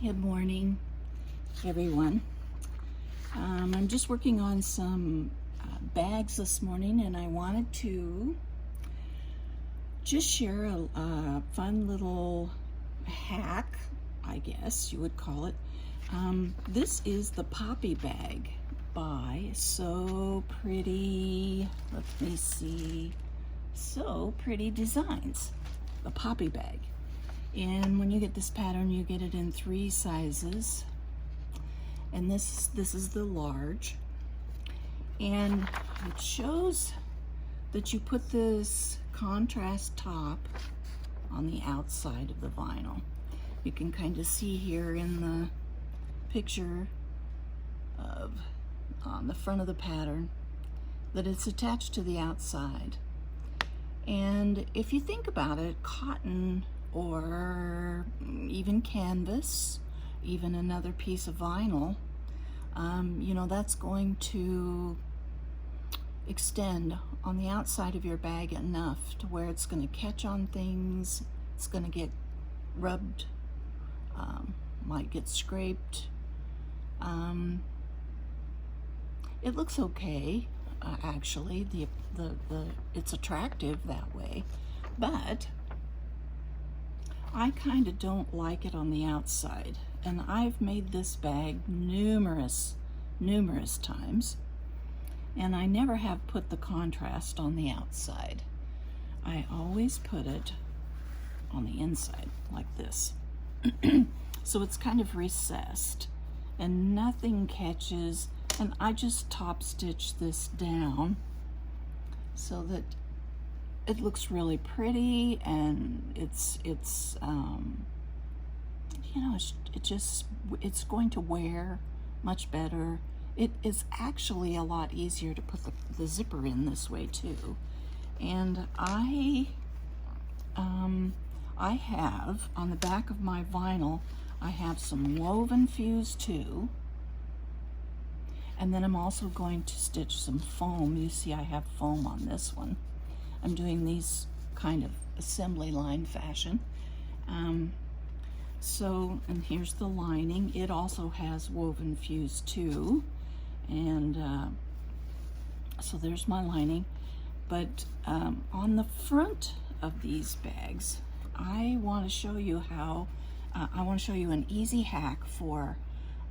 Good morning, everyone. I'm just working on some bags this morning, and I wanted to just share a fun little hack, I guess you would call it. This is the Poppie bag by So Pretty, let me see, So Pretty Designs, the Poppie bag. And when you get this pattern, you get it in 3 sizes. And this is the large. And it shows that you put this contrast top on the outside of the vinyl. You can kind of see here in the picture on the front of the pattern that it's attached to the outside. And if you think about it, cotton or even canvas, even another piece of vinyl, you know, that's going to extend on the outside of your bag enough to where it's going to catch on things, it's going to get rubbed, might get scraped. It looks okay, actually. It's attractive that way, but I kind of don't like it on the outside, and I've made this bag numerous times, and I never have put the contrast on the outside. I always put it on the inside like this. So it's kind of recessed and nothing catches, and I just top stitch this down so that it looks really pretty, and it's you know, it's going to wear much better. It is actually a lot easier to put the zipper in this way too. And I have on the back of my vinyl, I have some woven fuse too. And then I'm also going to stitch some foam. You see I have foam on this one. I'm doing these kind of assembly line fashion. And here's the lining. It also has woven fuse too. And so there's my lining. But on the front of these bags, I want to show you how, I want to show you an easy hack for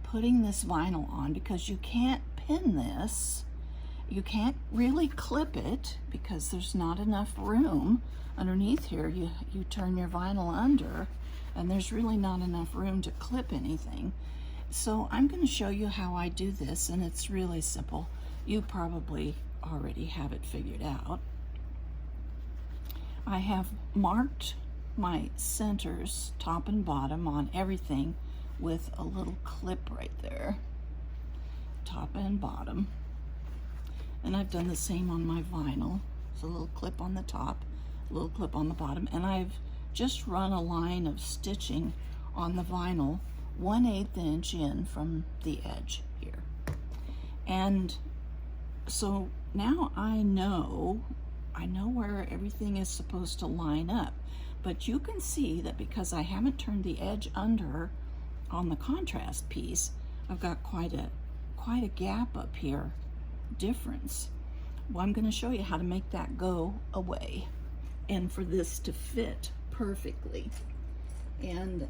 putting this vinyl on, because you can't pin this. You can't really clip it because there's not enough room underneath here. You turn your vinyl under, and there's really not enough room to clip anything. So I'm going to show you how I do this, and it's really simple. You probably already have it figured out. I have marked my centers, top and bottom, on everything with a little clip right there, top and bottom. And I've done the same on my vinyl. So a little clip on the top, a little clip on the bottom, and I've just run a line of stitching on the vinyl 1/8 inch in from the edge here. And so now I know where everything is supposed to line up. But you can see that because I haven't turned the edge under on the contrast piece, I've got quite a gap up here difference. Well, I'm going to show you how to make that go away and for this to fit perfectly. And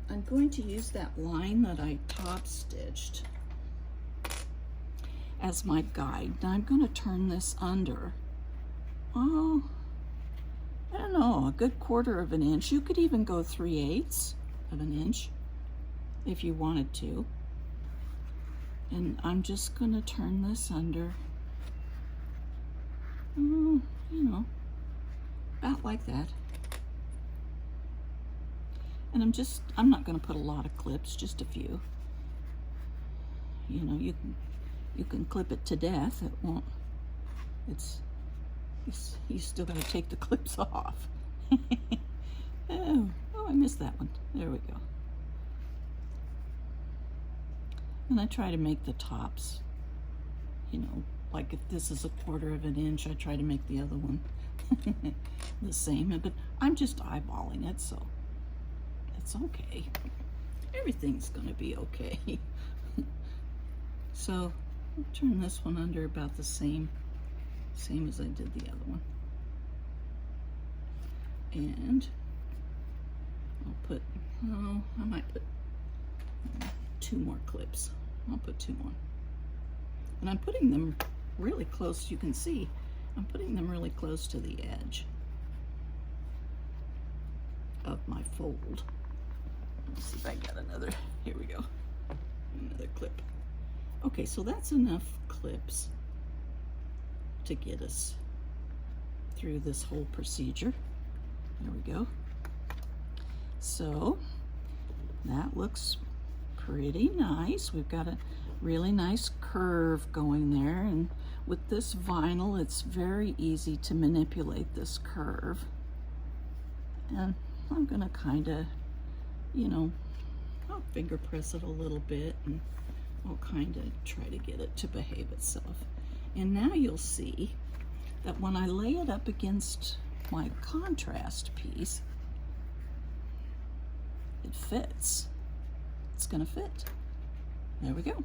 I'm going to use that line that I top stitched as my guide. Now I'm going to turn this under, oh, I don't know, a good 1/4 of an inch. You could even go 3/8 of an inch if you wanted to. And I'm just going to turn this under, you know, about like that. And I'm not going to put a lot of clips, just a few. You know, you can clip it to death. It won't, you still got to take the clips off. Oh, I missed that one. There we go. And I try to make the tops, you know, like if this is a 1/4 of an inch, I try to make the other one the same. But I'm just eyeballing it, so it's okay. everything's gonna be okay. So I'll turn this one under about the same as I did the other one. And I'll put, oh, I might put 2 more clips. I'll put 2 more. And I'm putting them really close. You can see I'm putting them really close to the edge of my fold. Let's see if I get another, here we go, another clip. Okay, so that's enough clips to get us through this whole procedure. There we go. So that looks pretty nice. We've got a really nice curve going there, and with this vinyl it's very easy to manipulate this curve. And I'm gonna kind of, you know, I'll finger press it a little bit, and I'll kind of try to get it to behave itself. And now you'll see that when I lay it up against my contrast piece, it fits. It's gonna fit. There we go.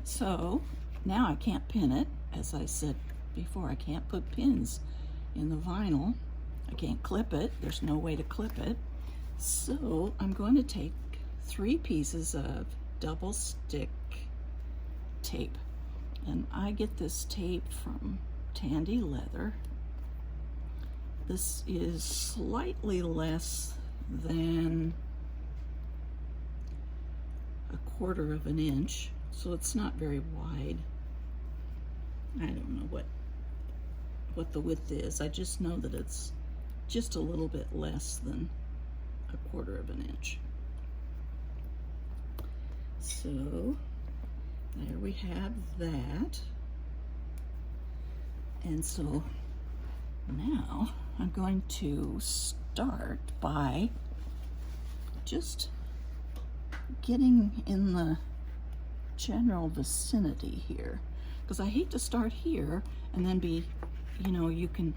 So now I can't pin it. As I said before, I can't put pins in the vinyl. I can't clip it. There's no way to clip it. So I'm going to take 3 pieces of double stick tape. And I get this tape from Tandy Leather. This is slightly less than 1/4 of an inch, so it's not very wide. I don't know what the width is. I just know that it's just a little bit less than 1/4 of an inch. So there we have that. And so now I'm going to start by just getting in the general vicinity here, because I hate to start here and then be, you know, you can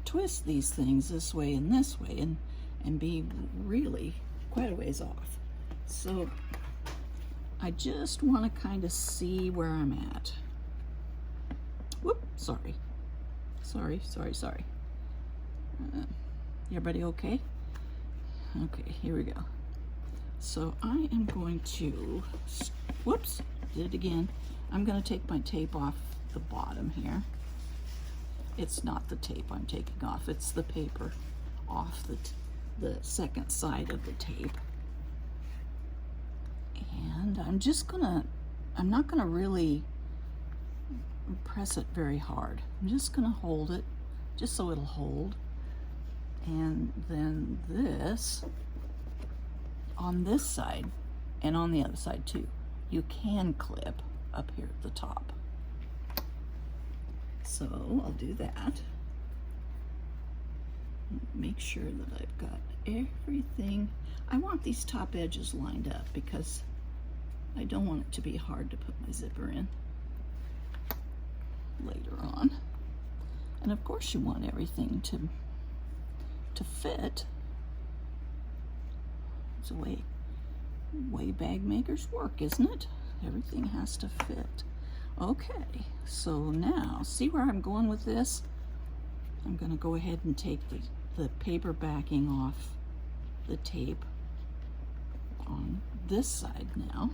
twist these things this way and be really quite a ways off. So I just want to kind of see where I'm at. Whoop, sorry. Everybody okay? Okay, here we go. So I am going to, whoops, did it again. I'm going to take my tape off the bottom here. It's not the tape I'm taking off, it's the paper off the second side of the tape. And I'm not gonna really press it very hard. I'm just gonna hold it, just so it'll hold. And then this, on this side, and on the other side too, you can clip up here at the top. So I'll do that. Make sure that I've got everything. I want these top edges lined up because I don't want it to be hard to put my zipper in later on. And of course you want everything to fit. It's the way bag makers work, isn't it? Everything has to fit. Okay, so now see where I'm going with this? I'm going to go ahead and take the paper backing off the tape on this side now.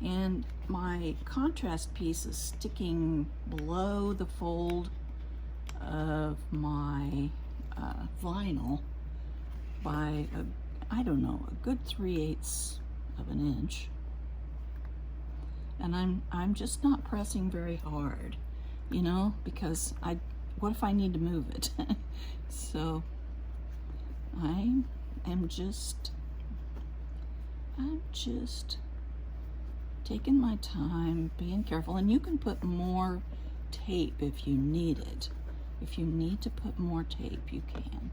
And my contrast piece is sticking below the fold of my vinyl by I don't know, a good 3/8 of an inch. And I'm just not pressing very hard, you know, because what if I need to move it? So I'm just taking my time, being careful, and you can put more tape if you need it. If you need to put more tape, you can.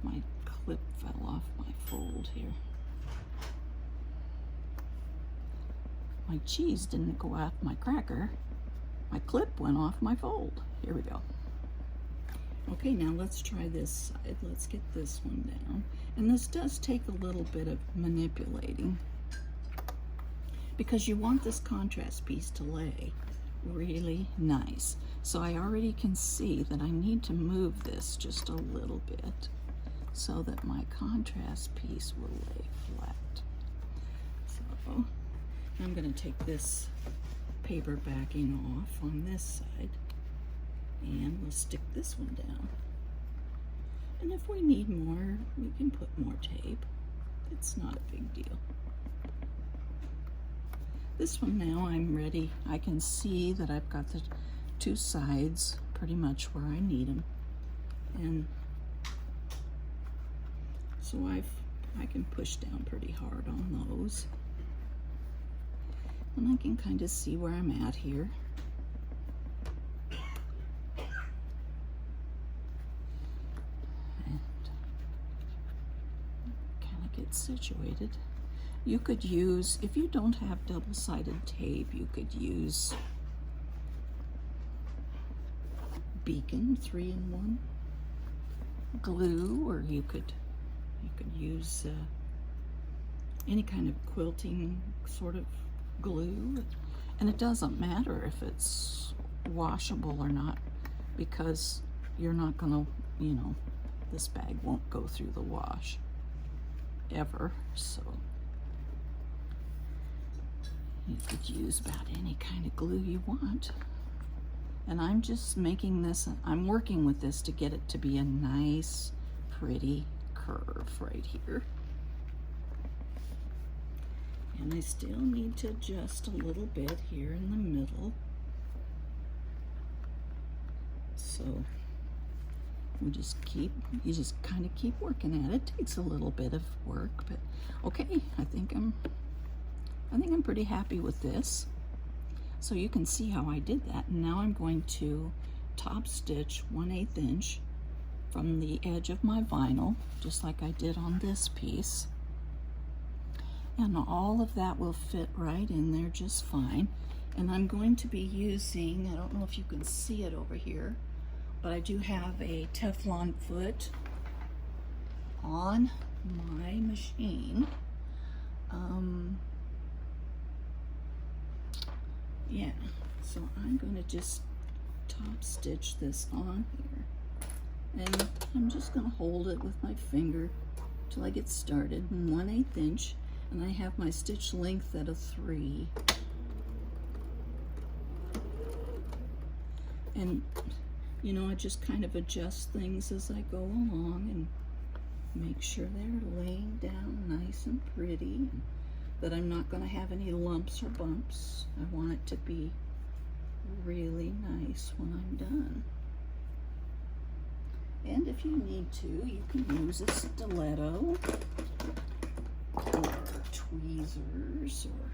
My clip fell off my fold here. My cheese didn't go off my cracker. My clip went off my fold. Here we go. Okay, now let's try this side. Let's get this one down. And this does take a little bit of manipulating because you want this contrast piece to lay really nice. So I already can see that I need to move this just a little bit so that my contrast piece will lay flat. So I'm going to take this paper backing off on this side and we'll stick this one down. And if we need more, we can put more tape. It's not a big deal. This one now I'm ready. I can see that I've got the two sides pretty much where I need them. And so I can push down pretty hard on those. And I can kind of see where I'm at here. And kind of get situated. You could use, if you don't have double-sided tape, you could use Beacon 3-in-1 glue, or you could use any kind of quilting sort of glue. And it doesn't matter if it's washable or not, because you're not gonna, you know, this bag won't go through the wash ever, so you could use about any kind of glue you want. And I'm just making this, I'm working with this to get it to be a nice, pretty curve right here. And I still need to adjust a little bit here in the middle. So we just you just kind of keep working at it. It takes a little bit of work, but okay, I think I'm pretty happy with this. So you can see how I did that. And now I'm going to top stitch 1/8 inch from the edge of my vinyl, just like I did on this piece. And all of that will fit right in there just fine. And I'm going to be using, I don't know if you can see it over here, but I do have a Teflon foot on my machine. Yeah, so I'm going to just top stitch this on here. And I'm just going to hold it with my finger till I get started. 1/8 inch, and I have my stitch length at a 3. And you know, I just kind of adjust things as I go along and make sure they're laying down nice and pretty, and that I'm not going to have any lumps or bumps. I want it to be really nice when I'm done. And if you need to, you can use a stiletto or tweezers or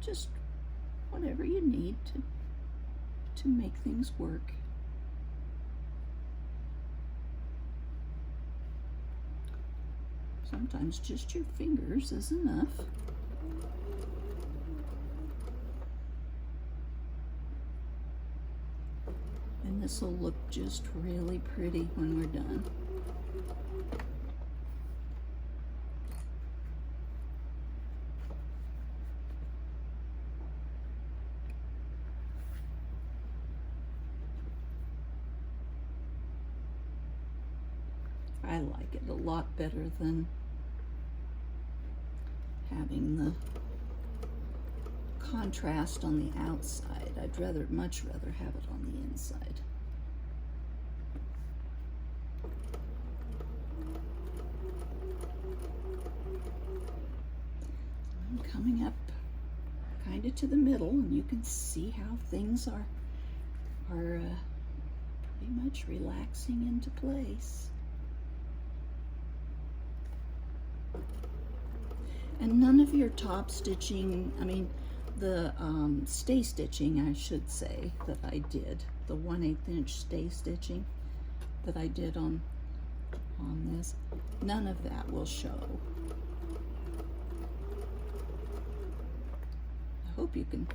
just whatever you need to make things work. Sometimes just your fingers is enough. And this will look just really pretty when we're done. I like it a lot better than having the contrast on the outside. I'd much rather have it on the inside. I'm coming up kind of to the middle, and you can see how things are pretty much relaxing into place. And none of your top stitching, I mean, the stay stitching, I should say, that I did, the 1/8 inch stay stitching that I did on this, none of that will show. I hope you can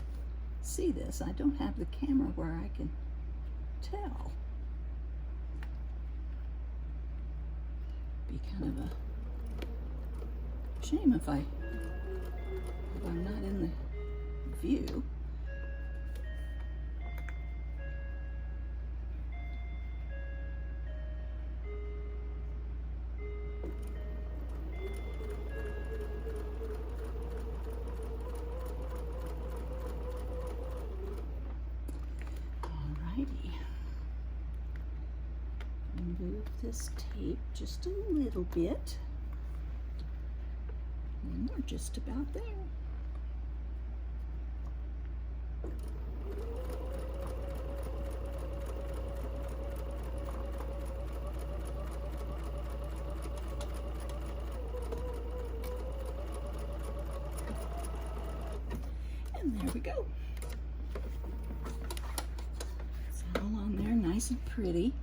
see this. I don't have the camera where I can tell. be kind of a shame if I'm not in the view. Alrighty. Move this tape just a little bit. And we're just about there. And there we go. It's all on there, nice and pretty.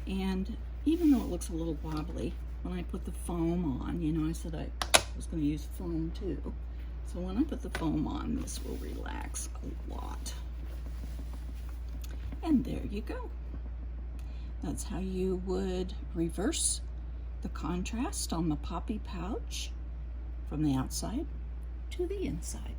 And even though it looks a little wobbly, when I put the foam on, you know, I said I was going to use foam too. So when I put the foam on, this will relax a lot. And there you go. That's how you would reverse the contrast on the Poppie pouch from the outside to the inside.